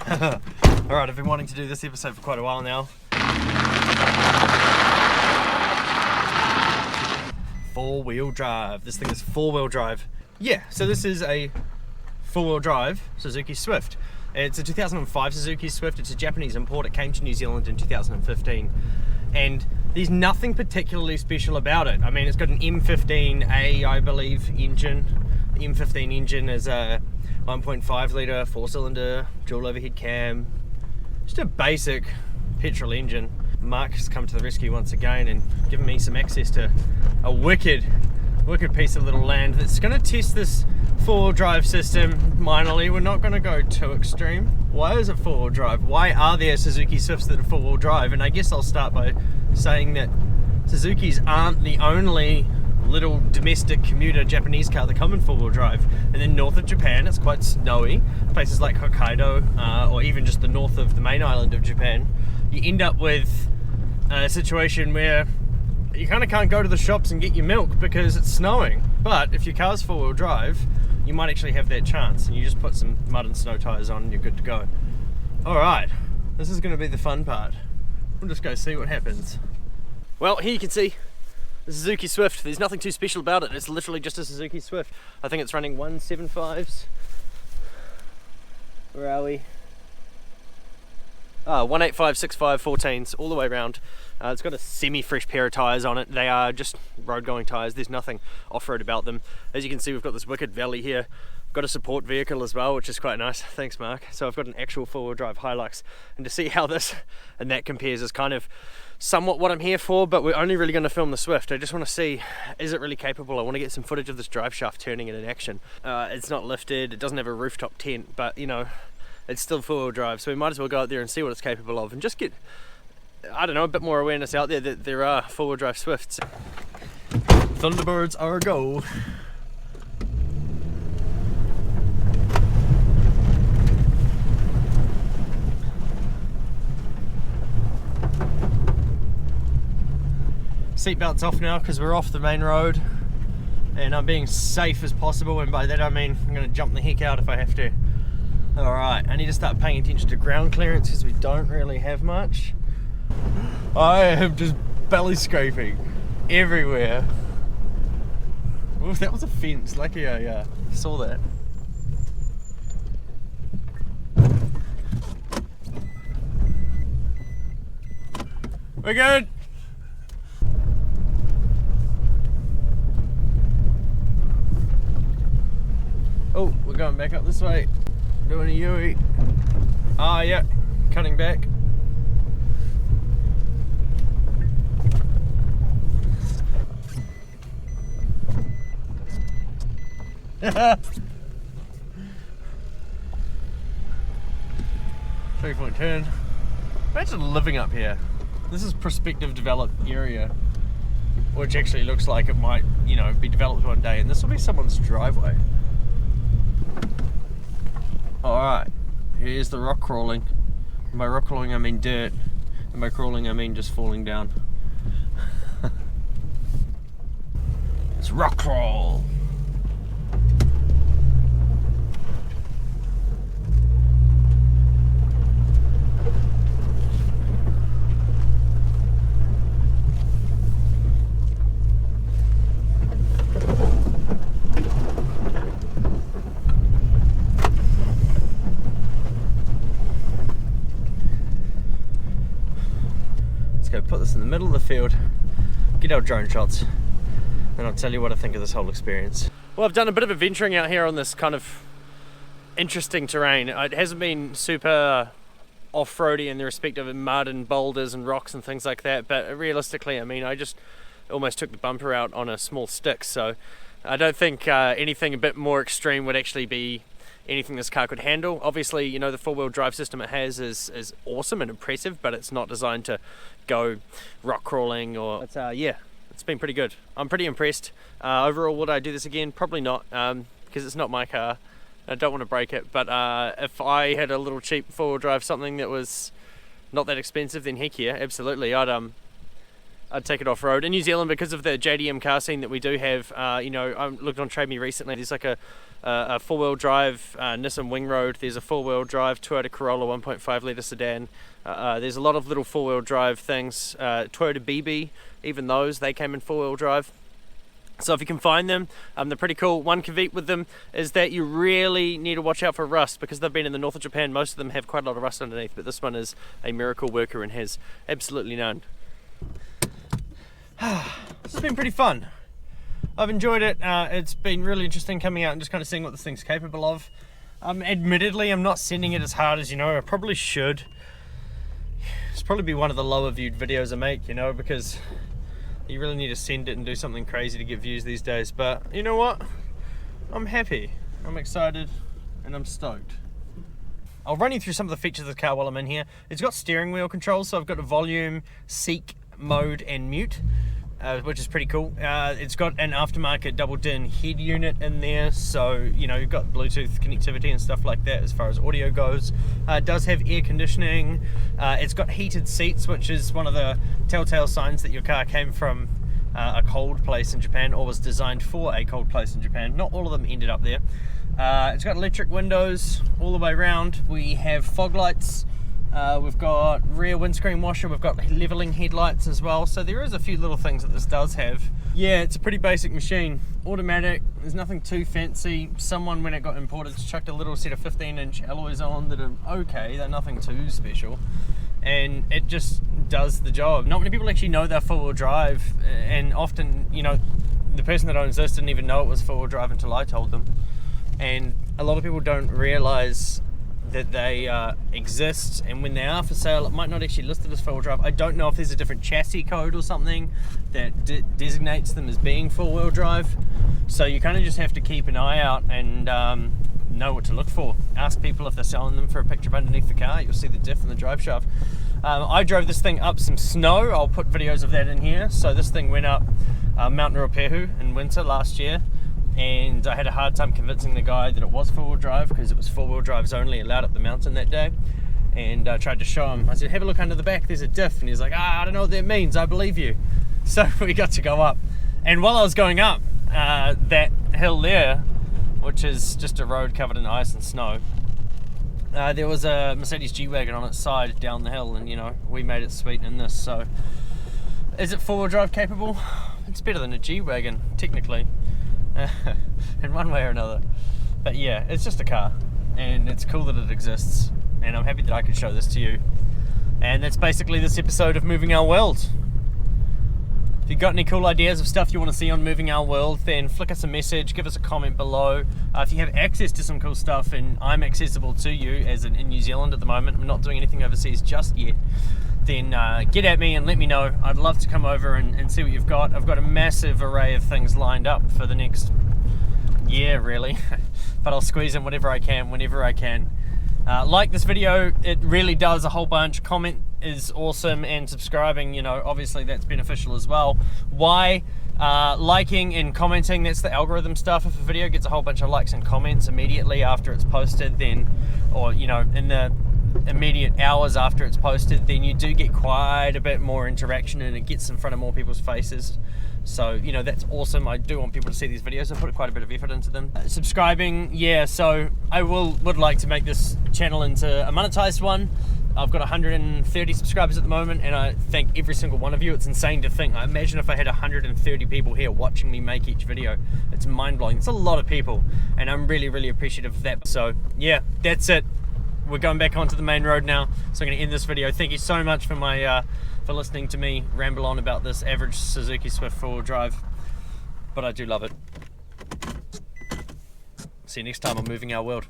Alright, I've been wanting to do this episode for quite a while now. Four-wheel drive. This thing is four-wheel drive. Yeah, so this is a four-wheel drive Suzuki Swift. It's a 2005 Suzuki Swift. It's a Japanese import. It came to New Zealand in 2015. And there's nothing particularly special about it. I mean, it's got an M15A, I believe, engine. The M15 engine is a 1.5 litre, 4-cylinder, dual overhead cam. Just a basic petrol engine. Mark has come to the rescue once again and given me some access to a wicked piece of little land that's going to test this four-wheel drive system minorly. We're not going to go too extreme. Why is it four-wheel drive? Why are there Suzuki Swifts that are four-wheel drive? And I guess I'll start by saying that Suzukis aren't the only little domestic commuter Japanese car that come in four-wheel drive. And then north of Japan it's quite snowy. Places like Hokkaido or even just the north of the main island of Japan, you end up with a situation where you kind of can't go to the shops and get your milk because it's snowing. But if your car's four-wheel drive, you might actually have that chance, and you just put some mud and snow tires on and you're good to go. Alright, this is going to be the fun part. We'll just go see what happens. Well, here you can see the Suzuki Swift. There's nothing too special about it. It's literally just a Suzuki Swift. I think it's running 175s. Where are we? 185, 65, 14s, all the way around. It's got a semi-fresh pair of tyres on it. They are just road-going tyres. There's nothing off-road about them. As you can see, we've got this wicked valley here. Got a support vehicle as well, which is quite nice. Thanks, Mark. So I've got an actual four-wheel drive Hilux, and to see how this and that compares is kind of somewhat what I'm here for, but we're only really going to film the Swift. I just want to see, is it really capable? I want to get some footage of this drive shaft turning it in action. It's not lifted, it doesn't have a rooftop tent, but you know, it's still four-wheel drive, so we might as well go out there and see what it's capable of and just get, I don't know, a bit more awareness out there that there are four-wheel drive Swifts. Thunderbirds are a go. Seatbelt's off now because we're off the main road and I'm being safe as possible, and by that I mean I'm going to jump the heck out if I have to. Alright, I need to start paying attention to ground clearance because we don't really have much. I am just belly scraping everywhere. Oh, that was a fence. Lucky I saw that. We're good. Oh, we're going back up this way. Doing a U-E. Ah, yeah, cutting back. Three-point turn. Imagine living up here. This is prospective developed area, which actually looks like it might, you know, be developed one day, and this will be someone's driveway. Alright, here's the rock crawling. And by rock crawling I mean dirt, and by crawling I mean just falling down. It's rock crawl! Put this in the middle of the field, get our drone shots, and I'll tell you what I think of this whole experience. Well, I've done a bit of adventuring out here on this kind of interesting terrain. It hasn't been super off-roady in the respect of mud and boulders and rocks and things like that, but realistically, I mean, I just almost took the bumper out on a small stick, so I don't think anything a bit more extreme would actually be anything this car could handle. Obviously, you know, the four-wheel drive system it has is awesome and impressive, but it's not designed to go rock crawling or... yeah, it's been pretty good. I'm pretty impressed. Overall, would I do this again? Probably not, because it's not my car. I don't want to break it, but if I had a little cheap four-wheel drive, something that was not that expensive, then heck yeah, absolutely. I'd take it off-road. In New Zealand, because of the JDM car scene that we do have, you know, I looked on Trade Me recently, there's like a a four-wheel drive Nissan Wing Road. There's a four-wheel drive Toyota Corolla 1.5 litre sedan. There's a lot of little four-wheel drive things. Toyota BB, even those, they came in four-wheel drive. So if you can find them, they're pretty cool. One caveat with them is that you really need to watch out for rust, because they've been in the north of Japan. Most of them have quite a lot of rust underneath, but this one is a miracle worker and has absolutely none. This has been pretty fun. I've enjoyed it. It's been really interesting coming out and just kind of seeing what this thing's capable of. Admittedly, I'm not sending it as hard as, I probably should. It's probably be one of the lower viewed videos I make, because you really need to send it and do something crazy to get views these days. But you know what? I'm happy, I'm excited, and I'm stoked. I'll run you through some of the features of the car while I'm in here. It's got steering wheel controls, so I've got a volume, seek, mode, and mute, which is pretty cool. It's got an aftermarket double din head unit in there, so you've got Bluetooth connectivity and stuff like that as far as audio goes. It does have air conditioning. It's got heated seats, which is one of the telltale signs that your car came from a cold place in Japan, or was designed for a cold place in Japan. Not all of them ended up there. It's got electric windows all the way around. We have fog lights. We've got rear windscreen washer, we've got leveling headlights as well, so there is a few little things that this does have. Yeah, it's a pretty basic machine. Automatic, there's nothing too fancy. Someone, when it got imported, chucked a little set of 15-inch alloys on that are okay, they're nothing too special. And it just does the job. Not many people actually know they're four-wheel drive, and often, the person that owns this didn't even know it was four-wheel drive until I told them. And a lot of people don't realise that they exist, and when they are for sale, it might not actually listed as four-wheel drive. I don't know if there's a different chassis code or something that designates them as being four-wheel drive, so you kind of just have to keep an eye out and know what to look for. Ask people if they're selling them for a picture of underneath the car. You'll see the diff and the drive shaft. I drove this thing up some snow. I'll put videos of that in here. So this thing went up Mount Ruapehu in winter last year, and I had a hard time convincing the guy that it was four-wheel drive, because it was four-wheel drives only allowed up the mountain that day. And I tried to show him, I said, have a look under the back, there's a diff. And he's like, I don't know what that means, I believe you. So we got to go up. And while I was going up that hill there, which is just a road covered in ice and snow, there was a Mercedes G-Wagon on its side down the hill, and we made it sweet in this. So is it four-wheel drive capable? It's better than a G-Wagon, technically. In one way or another. But yeah, it's just a car, and it's cool that it exists, and I'm happy that I could show this to you. And that's basically this episode of Moving Our World. If you've got any cool ideas of stuff you want to see on Moving Our World, then flick us a message, give us a comment below. If you have access to some cool stuff, and I'm accessible to you as in New Zealand at the moment, I'm not doing anything overseas just yet, then get at me and let me know. I'd love to come over and see what you've got. I've got a massive array of things lined up for the next year, really. But I'll squeeze in whatever I can, whenever I can. Like this video, it really does a whole bunch. Comment is awesome, and subscribing, obviously that's beneficial as well. Why? Liking and commenting, that's the algorithm stuff. If a video gets a whole bunch of likes and comments immediately after it's posted, then, or in the immediate hours after it's posted, then you do get quite a bit more interaction, and it gets in front of more people's faces. So that's awesome. I do want people to see these videos. I put quite a bit of effort into them. Subscribing, yeah, so I would like to make this channel into a monetized one. I've got 130 subscribers at the moment, and I thank every single one of you. It's insane to think. I imagine if I had 130 people here watching me make each video. It's mind-blowing. It's a lot of people, and I'm really, really appreciative of that. So yeah, that's it. We're going back onto the main road now, so I'm going to end this video. Thank you so much for for listening to me ramble on about this average Suzuki Swift four-wheel drive, but I do love it. See you next time on Moving Our World.